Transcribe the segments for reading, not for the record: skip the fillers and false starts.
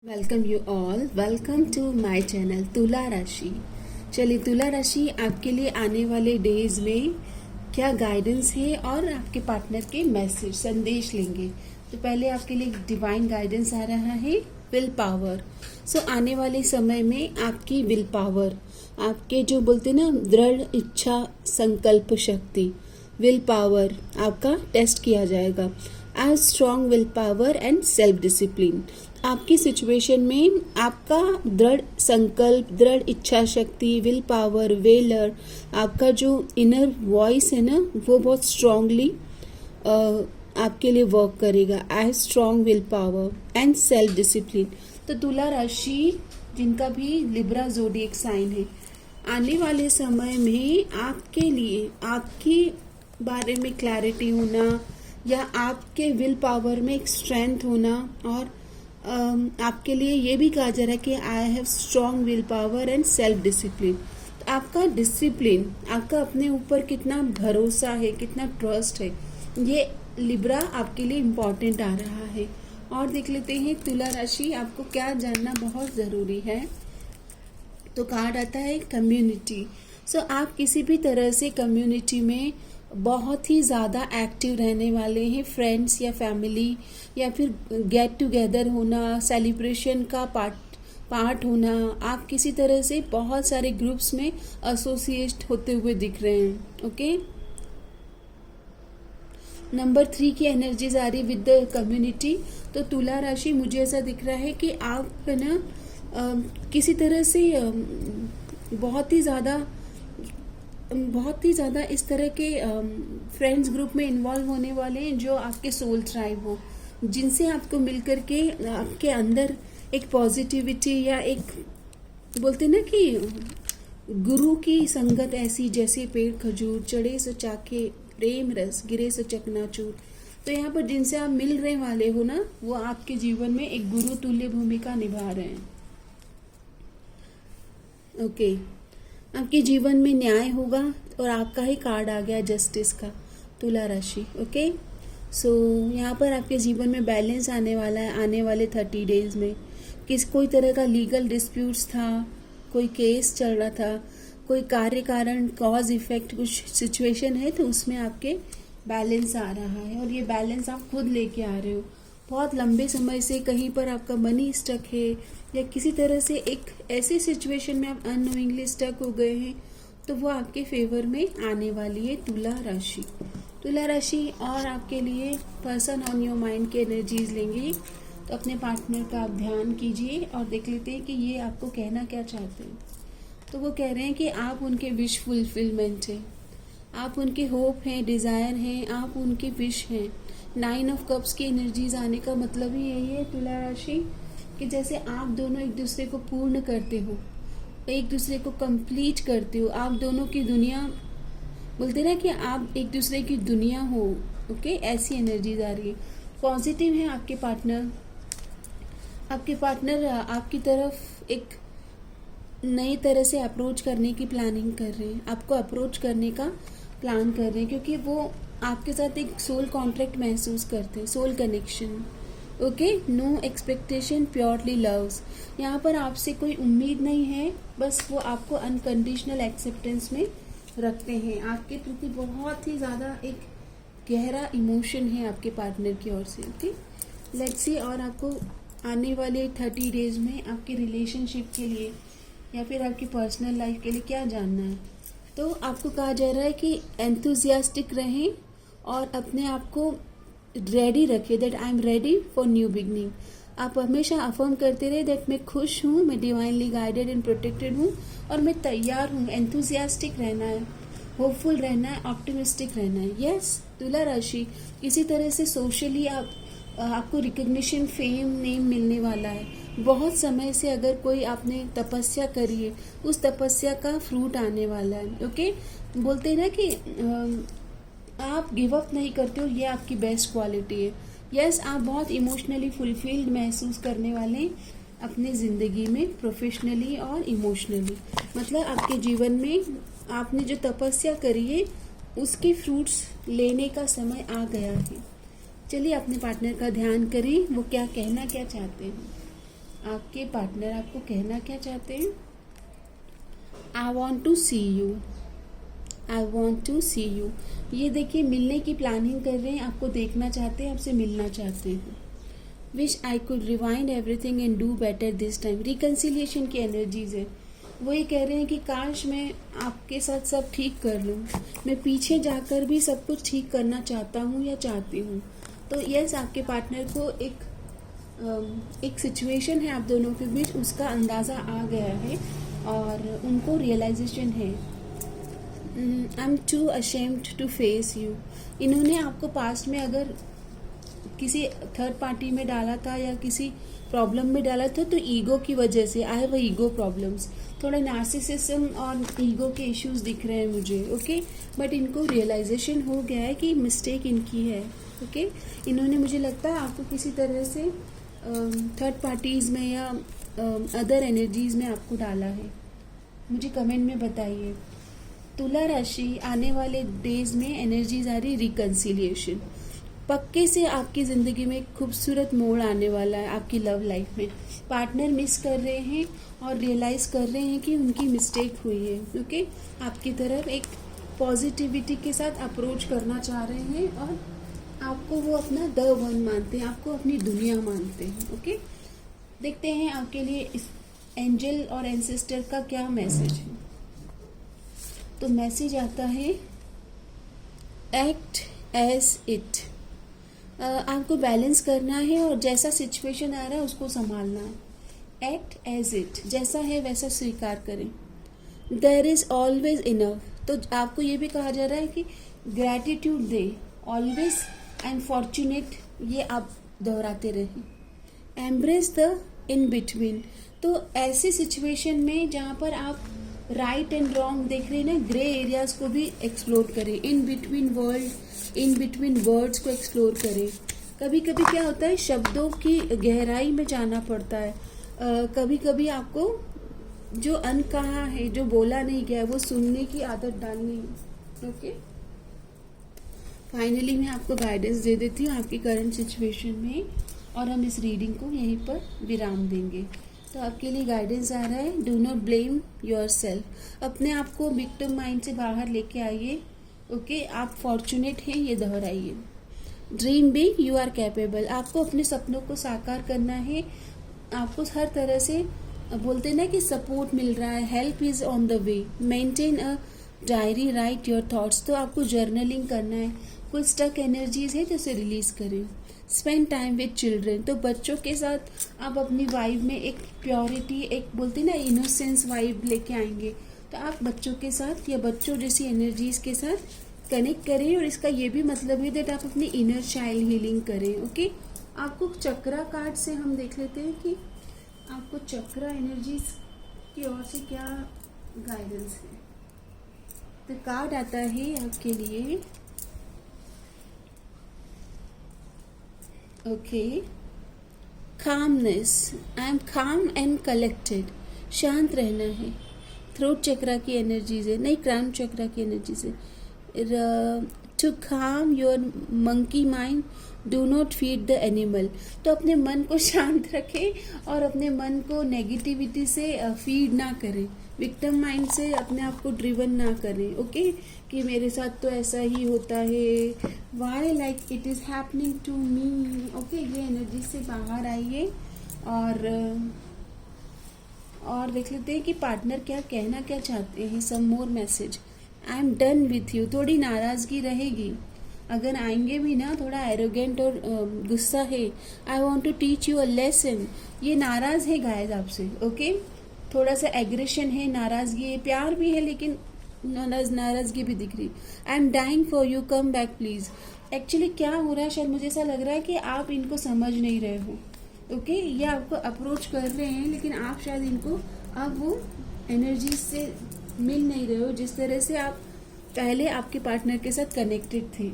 Welcome you all, welcome to my channel तुला राशि। चलिए, तुला राशि आपके लिए आने वाले डेज में क्या गाइडेंस है और आपके पार्टनर के मैसेज संदेश लेंगे। तो पहले आपके लिए डिवाइन गाइडेंस आ रहा है विल पावर। सो आने वाले समय में आपकी विल पावर, आपके जो बोलते ना दृढ़ इच्छा संकल्प शक्ति, विल पावर आपका टेस्ट किया जाएगा। As strong will power and self discipline. आपकी सिचुएशन में आपका दृढ़ संकल्प, दृढ़ इच्छा शक्ति, विल पावर, वेलर, आपका जो इनर वॉइस है ना, वो बहुत स्ट्रांगली आपके लिए वर्क करेगा। As strong will power and self discipline. तो तुला राशि जिनका भी लिब्रा ज़ोडिएक साइन है, आने वाले समय में आपके लिए आपके बारे में क्लैरिटी होना या आपके विल पावर में एक स्ट्रेंथ होना, और आपके लिए ये भी कहा जा रहा है कि I have strong will power and self discipline. तो आपका डिसिप्लिन, आपका अपने ऊपर कितना भरोसा है, कितना ट्रस्ट है, ये लिब्रा आपके लिए इम्पॉर्टेंट आ रहा है। और देख लेते हैं तुला राशि आपको क्या जानना बहुत ज़रूरी है। तो कार्ड आता है कम्युनिटी। सो आप किसी भी तरह से कम्युनिटी में बहुत ही ज़्यादा एक्टिव रहने वाले हैं। फ्रेंड्स या फैमिली या फिर गेट टुगेदर होना, सेलिब्रेशन का पार्ट होना, आप किसी तरह से बहुत सारे ग्रुप्स में एसोसिएट होते हुए दिख रहे हैं। ओके, नंबर 3 की एनर्जीज आ रही विद द कम्युनिटी। तो तुला राशि मुझे ऐसा दिख रहा है कि आप है ना किसी तरह से बहुत ही ज़्यादा इस तरह के फ्रेंड्स ग्रुप में इन्वॉल्व होने वाले हैं जो आपके सोल ट्राइब हो, जिनसे आपको मिलकर के आपके अंदर एक पॉजिटिविटी या एक बोलते ना कि गुरु की संगत ऐसी, जैसे पेड़ खजूर चढ़े सो चाखे प्रेम रस गिरे सो चकनाचूर। तो यहाँ पर जिनसे आप मिल रहे वाले हो ना, वो आपके जीवन में एक गुरु तुल्य भूमिका निभा रहे हैं। ओके, आपके जीवन में न्याय होगा और आपका ही कार्ड आ गया जस्टिस का, तुला राशि। ओके, सो यहाँ पर आपके जीवन में बैलेंस आने वाला है आने वाले 30 डेज में। कोई तरह का लीगल डिस्प्यूट्स था, कोई केस चल रहा था, कोई कार्य कारण कॉज इफेक्ट कुछ सिचुएशन है, तो उसमें आपके बैलेंस आ रहा है। और ये बैलेंस आप खुद लेके आ रहे हो। बहुत लंबे समय से कहीं पर आपका मनी स्टक है या किसी तरह से एक ऐसी सिचुएशन में आप अननोइंगली स्टक हो गए हैं, तो वो आपके फेवर में आने वाली है तुला राशि। तुला राशि और आपके लिए पर्सन ऑन योर माइंड की एनर्जीज लेंगे। तो अपने पार्टनर का आप ध्यान कीजिए और देख लेते हैं कि ये आपको कहना क्या चाहते हैं। तो वो कह रहे हैं कि आप उनके विश फुलफिलमेंट हैं, आप उनके होप हैं, डिज़ायर हैं, आप उनके विश हैं। 9 ऑफ कप्स की एनर्जीज आने का मतलब ही यही है तुला राशि, कि जैसे आप दोनों एक दूसरे को पूर्ण करते हो, एक दूसरे को कंप्लीट करते हो, आप दोनों की दुनिया बोलते ना कि आप एक दूसरे की दुनिया हो। ओके, ऐसी एनर्जीज आ रही है। पॉजिटिव है आपके पार्टनर आपकी तरफ एक नई तरह से अप्रोच करने की प्लानिंग कर रहे हैं, आपको अप्रोच करने का प्लान कर रहे हैं, क्योंकि वो आपके साथ एक सोल कॉन्ट्रैक्ट महसूस करते हैं, soul connection. Okay, no expectation purely loves. यहाँ पर आपसे कोई उम्मीद नहीं है, बस वो आपको अनकंडीशनल एक्सेप्टेंस में रखते हैं। आपके प्रति बहुत ही ज़्यादा एक गहरा इमोशन है आपके पार्टनर की ओर से। ओके, लेट्स सी और आपको आने वाले 30 डेज में आपके रिलेशनशिप के लिए या फिर आपकी पर्सनल लाइफ के लिए क्या जानना है। तो आपको कहा जा रहा है कि एंथुजियास्टिक रहें और अपने आप को रेडी रखें, that I am ready for new beginning. आप हमेशा अफर्म करते रहे दैट मैं खुश हूँ, मैं डिवाइनली गाइडेड एंड प्रोटेक्टेड हूँ और मैं तैयार हूँ। एंथुजियास्टिक रहना है, होपफुल रहना है, ऑप्टिमिस्टिक रहना है। यस, तुला राशि किसी तरह से सोशली आपको रिकग्निशन, फेम, नेम मिलने वाला है। बहुत समय से अगर कोई आपने तपस्या करी है, उस तपस्या का फ्रूट आने वाला है। ओके, बोलते हैं ना कि आप गिव अप नहीं करते हो, ये आपकी बेस्ट क्वालिटी है। यस, आप बहुत इमोशनली फुलफिल्ड महसूस करने वाले हैं अपने ज़िंदगी में, प्रोफेशनली और इमोशनली। मतलब आपके जीवन में आपने जो तपस्या करी है उसके फ्रूट्स लेने का समय आ गया है। चलिए अपने पार्टनर का ध्यान करें, वो क्या कहना क्या चाहते हैं। आपके पार्टनर आपको कहना क्या चाहते हैं? I want to see you, I want to see you. ये देखिए, मिलने की प्लानिंग कर रहे हैं, आपको देखना चाहते हैं, आपसे मिलना चाहते हैं। Wish I could rewind everything and do better this time. Reconciliation की एनर्जीज है। वो ये कह रहे हैं कि काश मैं आपके साथ सब ठीक कर लूँ, मैं पीछे जाकर भी सब कुछ ठीक करना चाहता हूँ या चाहती हूँ। तो यस, आपके पार्टनर को एक सिचुएशन है आप दोनों के बीच, उसका अंदाज़ा आ गया है और उनको रियलाइजेशन है। I am too ashamed to face you. इन्होंने आपको पास्ट में अगर किसी थर्ड पार्टी में डाला था या किसी प्रॉब्लम में डाला था तो ईगो की वजह से, आई हैव ईगो प्रॉब्लम्स, थोड़ा नार्सिसिज्म और ईगो के इश्यूज दिख रहे हैं मुझे। ओके, बट इनको रियलाइजेशन हो गया है कि मिस्टेक इनकी है। ओके, इन्होंने, मुझे लगता है, आपको किसी तरह से थर्ड पार्टीज़ में या अदर एनर्जीज में आपको डाला है। मुझे कमेंट में बताइए। तुला राशि, आने वाले डेज में एनर्जीज आ रही रिकन्सिलिएशन। पक्के से आपकी ज़िंदगी में एक खूबसूरत मोड़ आने वाला है आपकी लव लाइफ में। पार्टनर मिस कर रहे हैं और रियलाइज़ कर रहे हैं कि उनकी मिस्टेक हुई है। ओके, आपकी तरफ एक पॉजिटिविटी के साथ अप्रोच करना चाह रहे हैं और आपको वो अपना द वन मानते हैं, आपको अपनी दुनिया मानते हैं। ओके, देखते हैं आपके लिए इस एंजल और एंसेस्टर का क्या मैसेज है। तो मैसेज आता है, एक्ट एज इट। आपको बैलेंस करना है और जैसा सिचुएशन आ रहा है उसको संभालना है। एक्ट एज इट, जैसा है वैसा स्वीकार करें। There is always enough. तो आपको ये भी कहा जा रहा है कि gratitude day, always and fortunate, ये आप दोहराते रहें। Embrace the in between. तो ऐसी सिचुएशन में जहाँ पर आप राइट एंड रॉन्ग देख रहे हैं ना, ग्रे एरियाज को भी एक्सप्लोर करें। इन बिटवीन वर्ड्स को एक्सप्लोर करें। कभी कभी क्या होता है, शब्दों की गहराई में जाना पड़ता है। कभी कभी आपको जो अनकहा है, जो बोला नहीं गया है, वो सुनने की आदत डालनी है। ओके, फाइनली मैं आपको गाइडेंस दे देती हूँ आपकी करंट सिचुएशन में और हम इस रीडिंग को यहीं पर विराम देंगे। तो आपके लिए गाइडेंस आ रहा है, do not blame your self. अपने आप को विक्टिम माइंड से बाहर लेके आइए। ओके, आप फॉर्चुनेट हैं, ये दोहराइए। Dream big, you are capable. आपको अपने सपनों को साकार करना है। आपको हर तरह से, बोलते ना कि सपोर्ट मिल रहा है, help is on the way. Maintain a diary, right your thoughts. तो आपको जर्नलिंग करना है। कोई स्टक एनर्जीज है तो उसे रिलीज करें। Spend time with children. तो बच्चों के साथ आप अपनी वाइब में एक प्योरिटी, एक बोलते ना इनोसेंस वाइब लेके आएंगे। तो आप बच्चों के साथ या बच्चों जैसी एनर्जीज के साथ कनेक्ट करें और इसका ये भी मतलब है दैट आप अपनी इनर चाइल्ड हीलिंग करें। ओके, आपको चक्रा कार्ड से हम देख लेते हैं कि आपको चक्रा एनर्जीज की ओर से क्या गाइडेंस है। तो कार्ड आता है आपके लिए, ओके, कामनेस। आई एम काम एंड कलेक्टेड। शांत रहना है। थ्रोट चक्रा की एनर्जीज है, नहीं क्राउन चक्रा की एनर्जीज है। To calm your monkey mind, do not feed the animal. तो अपने मन को शांत रखें और अपने मन को नेगेटिविटी से फीड ना करें। विक्टिम माइंड से अपने आप को ड्रिवन ना करें। ओके, कि मेरे साथ तो ऐसा ही होता है, why like it is happening to me. Okay, ये एनर्जी से बाहर आइए और देख लेते हैं कि पार्टनर क्या कहना क्या चाहते हैं। Some more message, I am done with you. थोड़ी नाराज़गी रहेगी, अगर आएंगे भी ना, थोड़ा एरोगेंट और गुस्सा है। I want to teach you a lesson. ये नाराज़ है गाइस आपसे। ओके, थोड़ा सा एग्रेशन है, नाराज़गी है, प्यार भी है, लेकिन नाराज़गी भी दिख रही। I am dying for you, come back please. Actually क्या हो रहा है, शायद मुझे ऐसा लग रहा है कि आप इनको समझ नहीं रहे हो। ओके, ये आपको अप्रोच कर रहे हैं लेकिन आप शायद इनको अब वो एनर्जी से मिल नहीं रहे हो जिस तरह से आप पहले आपके पार्टनर के साथ कनेक्टेड थे।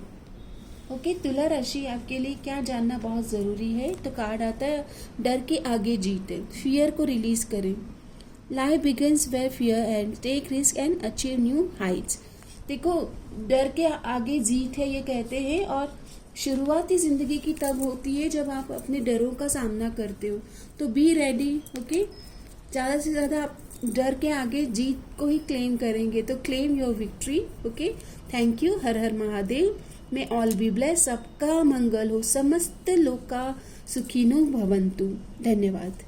ओके, तुला राशि, आपके लिए क्या जानना बहुत ज़रूरी है। तो कार्ड आता है, डर के आगे जीत है। फियर को रिलीज करें। Life begins where fear end, take risk and achieve new heights. देखो, डर के आगे जीत है ये कहते हैं और शुरुआती जिंदगी की तब होती है जब आप अपने डरों का सामना करते हो, तो बी रेडी। ओके, ज़्यादा से ज़्यादा आप डर के आगे जीत को ही क्लेम करेंगे, तो claim your victory. Okay, thank you. Her her Mahadev. May all B bless. सबका मंगल हो, समस्त लोका सुखिनो भवन्तु। धन्यवाद।